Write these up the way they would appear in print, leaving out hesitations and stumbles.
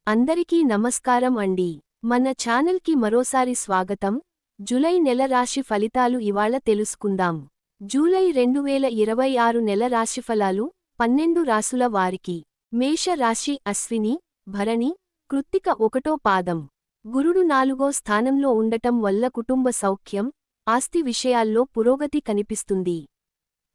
అందరికీ నమస్కారం అండి. మన ఛానల్కి మరోసారి స్వాగతం. జూలై నెల రాశి ఫలితాలు ఇవాళ తెలుసుకుందాం. జూలై 2026 నెల రాశిఫలాలు 12 రాసుల వారికి. మేష రాశి అశ్విని, భరణి, కృత్తిక 1వ పాదం. గురుడు 4వ స్థానంలో ఉండటం వల్ల కుటుంబ సౌఖ్యం, ఆస్తి విషయాల్లో పురోగతి కనిపిస్తుంది.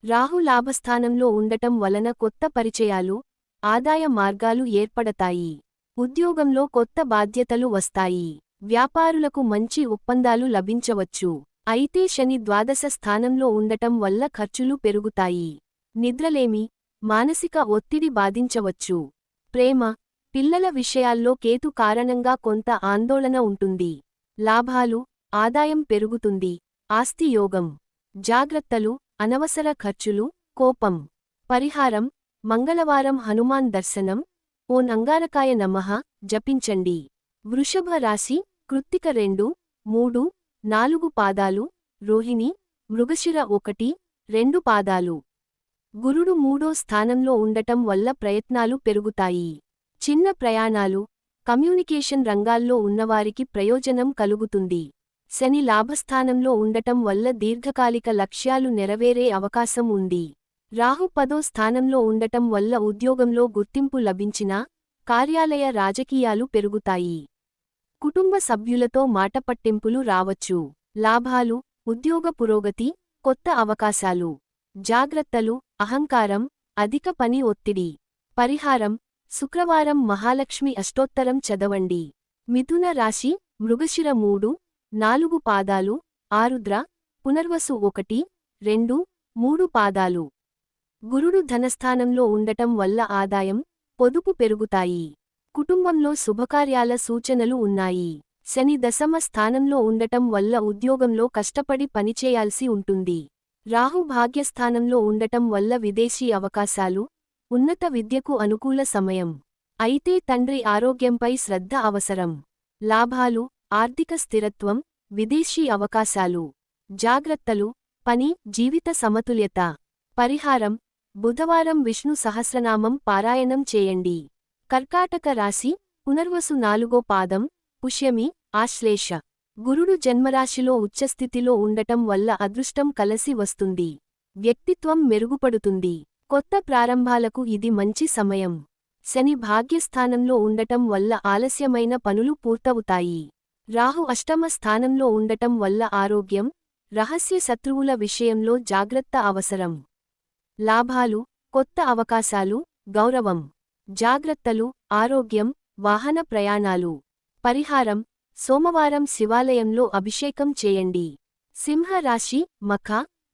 రాహు లాభస్థానంలో ఉండటం వలన కొత్త పరిచయాలు, ఆదాయ మార్గాలు ఏర్పడతాయి. ఉద్యోగంలో కొత్త బాధ్యతలు వస్తాయి. వ్యాపారులకు మంచి ఒప్పందాలు లభించవచ్చు. అయితే శని ద్వాదశ స్థానంలో ఉండటం వల్ల ఖర్చులు పెరుగుతాయి. నిద్రలేమి, మానసిక ఒత్తిడి బాధించవచ్చు. ప్రేమ, పిల్లల విషయాల్లో కేతు కారణంగా కొంత ఆందోళన ఉంటుంది. లాభాలు, ఆదాయం పెరుగుతుంది. ఆస్తి యోగం. జాగ్రత్తలు, అనవసర ఖర్చులు, కోపం. పరిహారం, మంగళవారం హనుమాన్ దర్శనం, ఓం అంగారకాయ నమః జపించండి. వృషభ రాశి కృత్తిక 2, 3, 4 పాదాలు, రోహిణి, మృగశిర 1, 2 పాదాలు. గురుడు 3వ స్థానంలో ఉండటం వల్ల ప్రయత్నాలు పెరుగుతాయి. చిన్న ప్రయాణాలు, కమ్యూనికేషన్ రంగాల్లో ఉన్నవారికి ప్రయోజనం కలుగుతుంది. శని లాభస్థానంలో ఉండటం వల్ల దీర్ఘకాలిక లక్ష్యాలు నెరవేరే అవకాశం ఉంది. రాహు 10వ స్థానంలో ఉండటం వల్ల ఉద్యోగంలో గుర్తింపు లభించినా, కార్యాలయ రాజకీయాలు పెరుగుతాయి. కుటుంబ సభ్యులతో మాటపట్టింపులు రావచ్చు. లాభాలు, ఉద్యోగ పురోగతి, కొత్త అవకాశాలు. జాగ్రత్తలు, అహంకారం, అధిక పని ఒత్తిడి. పరిహారం, శుక్రవారం మహాలక్ష్మి అష్టోత్తరం చదవండి. మిథున రాశి మృగశిర 3, 4 పాదాలు, ఆరుద్ర, పునర్వసు 1, 2, 3 పాదాలు. గురుడు ధనస్థానంలో ఉండటం వల్ల ఆదాయం, పొదుపు పెరుగుతాయి. కుటుంబంలో శుభకార్యాల సూచనలు ఉన్నాయి. శని దశమ స్థానంలో ఉండటం వల్ల ఉద్యోగంలో కష్టపడి పనిచేయాల్సి ఉంటుంది. రాహు భాగ్యస్థానంలో ఉండటం వల్ల విదేశీ అవకాశాలు, ఉన్నత విద్యకు అనుకూల సమయం. అయితే తండ్రి ఆరోగ్యంపై శ్రద్ధ అవసరం. లాభాలు, ఆర్థిక స్థిరత్వం, విదేశీ అవకాశాలు. జాగ్రత్తలు, పని, జీవిత సమతుల్యత. పరిహారం, బుధవారం విష్ణు సహస్రనామం పారాయణం చేయండి. కర్కాటక రాశి పునర్వసు 4వ పాదం, పుష్యమి, ఆశ్లేష. గురుడు జన్మరాశిలో ఉచ్చస్థితిలో ఉండటం వల్ల అదృష్టం కలసి వస్తుంది. వ్యక్తిత్వం మెరుగుపడుతుంది. కొత్త ప్రారంభాలకు ఇది మంచి సమయం. శని భాగ్యస్థానంలో ఉండటం వల్ల ఆలస్యమైన పనులు పూర్తవుతాయి. రాహు అష్టమ స్థానంలో ఉండటం వల్ల ఆరోగ్యం, రహస్య శత్రువుల విషయంలో జాగ్రత్త అవసరం. లాభాలు, కొత్త అవకాశాలు, గౌరవం. జాగ్రత్తలు, ఆరోగ్యం, వాహన ప్రయాణాలు. పరిహారం, సోమవారం శివాలయంలో అభిషేకం చేయండి. సింహ రాశి మఖ,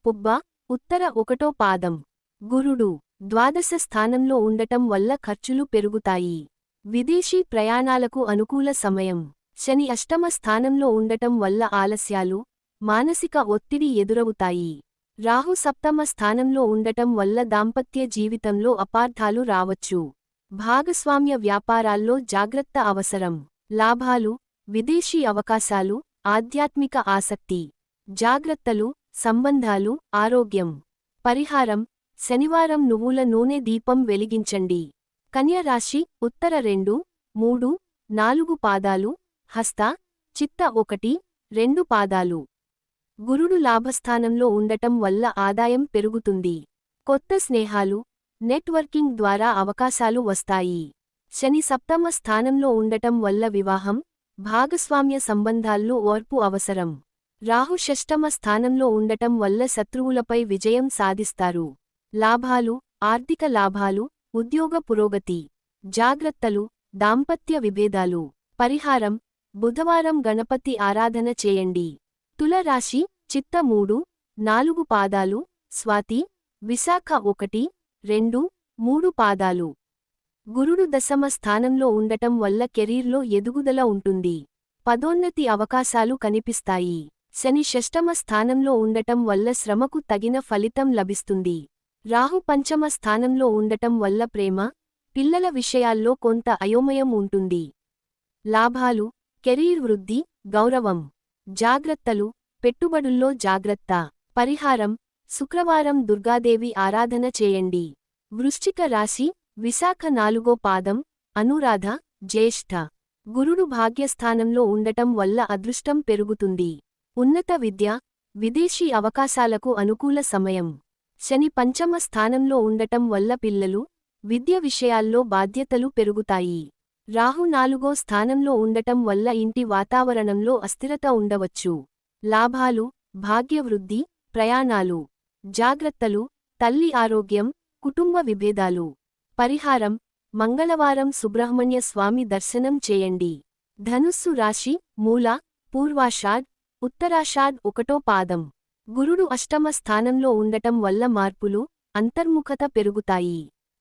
పుబ్బ, ఉత్తర 1వ పాదం. గురుడు ద్వాదశ స్థానంలో ఉండటం వల్ల ఖర్చులు పెరుగుతాయి. విదేశీ ప్రయాణాలకు అనుకూల సమయం. శని అష్టమ స్థానంలో ఉండటం వల్ల ఆలస్యాలు, మానసిక ఒత్తిడి ఎదురవుతాయి. రాహు సప్తమ స్థానంలో ఉండటం వల్ల దాంపత్య జీవితంలో అపార్థాలు రావచ్చు. భాగస్వామ్య వ్యాపారాల్లో జాగ్రత్త అవసరం. లాభాలు, విదేశీ అవకాశాలు, ఆధ్యాత్మిక ఆసక్తి. జాగ్రత్తలు, సంబంధాలు, ఆరోగ్యం. పరిహారం, శనివారం నువ్వుల నూనె దీపం వెలిగించండి. కన్య రాశి ఉత్తర 2, 3, 4 పాదాలు, హస్త, చిత్త 1, 2 పాదాలు. గురుడు లాభస్థానంలో ఉండటం వల్ల ఆదాయం పెరుగుతుంది. కొత్త స్నేహాలు, నెట్వర్కింగ్ ద్వారా అవకాశాలు వస్తాయి. శని సప్తమ స్థానంలో ఉండటం వల్ల వివాహం, భాగస్వామ్య సంబంధాల్లో ఓర్పు అవసరం. రాహు షష్టమ స్థానంలో ఉండటం వల్ల శత్రువులపై విజయం సాధిస్తారు. లాభాలు, ఆర్థిక లాభాలు, ఉద్యోగ పురోగతి. జాగ్రత్తలు, దాంపత్య విభేదాలు. పరిహారం, బుధవారం గణపతి ఆరాధన చేయండి. తుల రాశి చిత్త 3, 4 పాదాలు, స్వాతి, విశాఖ 1, 2, 3 పాదాలు. గురుడు దశమ స్థానంలో ఉండటం వల్ల కెరీర్లో ఎదుగుదల ఉంటుంది. పదోన్నతి అవకాశాలు కనిపిస్తాయి. శని షష్టమ స్థానంలో ఉండటం వల్ల శ్రమకు తగిన ఫలితం లభిస్తుంది. రాహు పంచమ స్థానంలో ఉండటం వల్ల ప్రేమ, పిల్లల విషయాల్లో కొంత అయోమయం ఉంటుంది. లాభాలు, కెరీర్ వృద్ధి, గౌరవం. జాగ్రత్తలు, పెట్టుబడుల్లో జాగ్రత్త. పరిహారం, శుక్రవారం దుర్గాదేవి ఆరాధన చేయండి. వృశ్చిక రాశి విశాఖ 4వ పాదం, అనురాధ, జ్యేష్ఠ. గురుడు భాగ్యస్థానంలో ఉండటం వల్ల అదృష్టం పెరుగుతుంది. ఉన్నత విద్య, విదేశీ అవకాశాలకు అనుకూల సమయం. శని పంచమ స్థానంలో ఉండటం వల్ల పిల్లలు, విద్య విషయాల్లో బాధ్యతలు పెరుగుతాయి. రాహు 4వ స్థానంలో ఉండటం వల్ల ఇంటి వాతావరణంలో అస్థిరత ఉండవచ్చు. లాభాలు, భాగ్యవృద్ధి, ప్రయాణాలు. జాగ్రత్తలు, తల్లి ఆరోగ్యం, కుటుంబ విభేదాలు. పరిహారం: మంగళవారం సుబ్రహ్మణ్య స్వామి దర్శనం చేయండి. ధనుస్సు రాశి, మూల, పూర్వాషాఢ్, ఉత్తరాషాఢ్ 1వ పాదం. గురుడు అష్టమ స్థానంలో ఉండటం వల్ల మార్పులు, అంతర్ముఖత పెరుగుతాయి.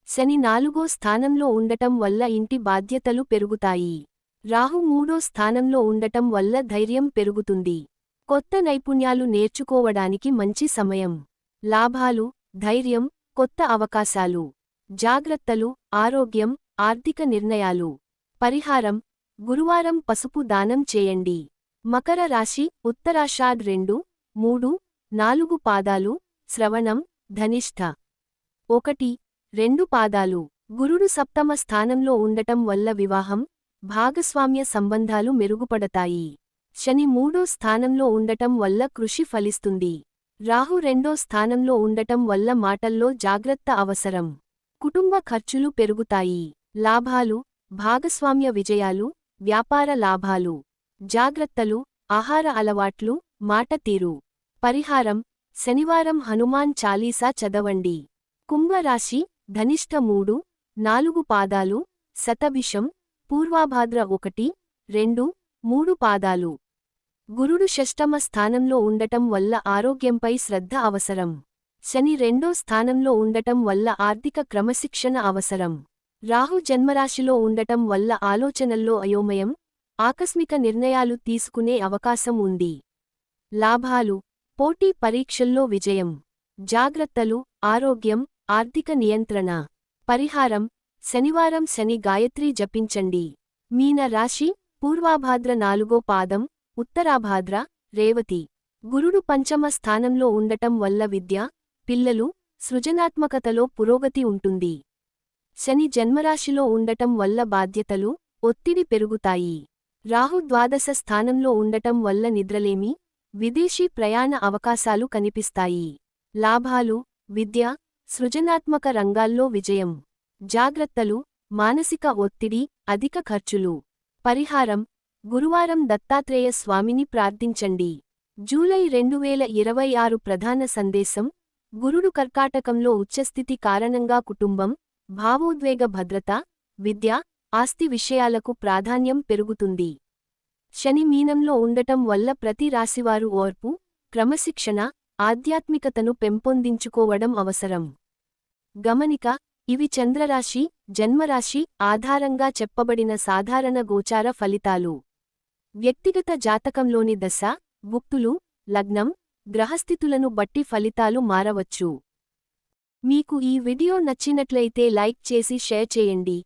శని 4వ స్థానంలో ఉండటం వల్ల ఇంటి బాధ్యతలు పెరుగుతాయి. రాహు 3వ స్థానంలో ఉండటం వల్ల ధైర్యం పెరుగుతుంది. కొత్త నైపుణ్యాలు నేర్చుకోవడానికి మంచి సమయం. లాభాలు, ధైర్యం, కొత్త అవకాశాలు. జాగ్రత్తలు, ఆరోగ్యం, ఆర్థిక నిర్ణయాలు. పరిహారం: గురువారం పసుపు దానం చేయండి. మకర రాశి, ఉత్తరాషాఢ్ 2, 3, 4 పాదాలు, శ్రవణం, ధనిష్ఠ 1, 2 పాదాలు. గురుడు సప్తమ స్థానంలో ఉండటం వల్ల వివాహం, భాగస్వామ్య సంబంధాలు మెరుగుపడతాయి. శని 3వ స్థానంలో ఉండటం వల్ల కృషి ఫలిస్తుంది. రాహు 2వ స్థానంలో ఉండటం వల్ల మాటల్లో జాగ్రత్త అవసరం. కుటుంబ ఖర్చులు పెరుగుతాయి. లాభాలు, భాగస్వామ్య విజయాలు, వ్యాపార లాభాలు. జాగ్రత్తలు, ఆహార అలవాట్లు, మాట తీరు. పరిహారం: శనివారం హనుమాన్ చాలీసా చదవండి. కుంభరాశి, ధనిష్ఠ 3, 4 పాదాలు, శతభిషం, పూర్వాభాద్ర 1, 2, 3 పాదాలు. గురుడు షష్టమ స్థానంలో ఉండటం వల్ల ఆరోగ్యంపై శ్రద్ధ అవసరం. శని 2వ స్థానంలో ఉండటం వల్ల ఆర్థిక క్రమశిక్షణ అవసరం. రాహు జన్మరాశిలో ఉండటం వల్ల ఆలోచనల్లో అయోమయం, ఆకస్మిక నిర్ణయాలు తీసుకునే అవకాశం ఉంది. లాభాలు, పోటీ పరీక్షల్లో విజయం. జాగ్రత్తలు, ఆరోగ్యం, ఆర్థిక నియంత్రణ. పరిహారం: శనివారం శని గాయత్రి జపించండి. మీన రాశి, పూర్వాభాద్ర 4వ పాదం, ఉత్తరాభాద్ర, రేవతి. గురుడు పంచమ స్థానంలో ఉండటం వల్ల విద్య, పిల్లలు, సృజనాత్మకతలో పురోగతి ఉంటుంది. శని జన్మరాశిలో ఉండటం వల్ల బాధ్యతలు, ఒత్తిడి పెరుగుతాయి. రాహు ద్వాదశ స్థానంలో ఉండటం వల్ల నిద్రలేమి, విదేశీ ప్రయాణ అవకాశాలు కనిపిస్తాయి. లాభాలు, విద్య, సృజనాత్మక రంగాల్లో విజయం. జాగ్రత్తలు, మానసిక ఒత్తిడి, అధిక ఖర్చులు. పరిహారం: గురువారం దత్తాత్రేయ స్వామిని ప్రార్థించండి. జూలై 2026 ప్రధాన సందేశం: గురుడు కర్కాటకంలో ఉచ్చస్థితి కారణంగా కుటుంబం, భావోద్వేగ భద్రత, విద్య, ఆస్తి విషయాలకు ప్రాధాన్యం పెరుగుతుంది. శని మీనంలో ఉండటం వల్ల ప్రతి రాశివారు ఓర్పు, క్రమశిక్షణ, ఆధ్యాత్మికతను పెంపొందించుకోవడం అవసరం. గమనిక: ఇవి చంద్రరాశి, జన్మరాశి ఆధారంగా చెప్పబడిన సాధారణ గోచార ఫలితాలు. వ్యక్తిగత జాతకంలోని దశ, భుక్తులు, లగ్నం, గ్రహస్థితులను బట్టి ఫలితాలు మారవచ్చు. మీకు ఈ వీడియో నచ్చినట్లయితే లైక్ చేసి షేర్ చేయండి.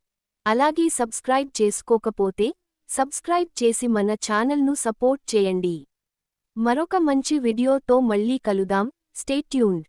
అలాగే సబ్స్క్రైబ్ చేసుకోకపోతే సబ్స్క్రైబ్ చేసి మన ఛానల్ను సపోర్ట్ చేయండి. మరొక మంచి వీడియోతో మళ్ళీ కలుదాం. Stay tuned.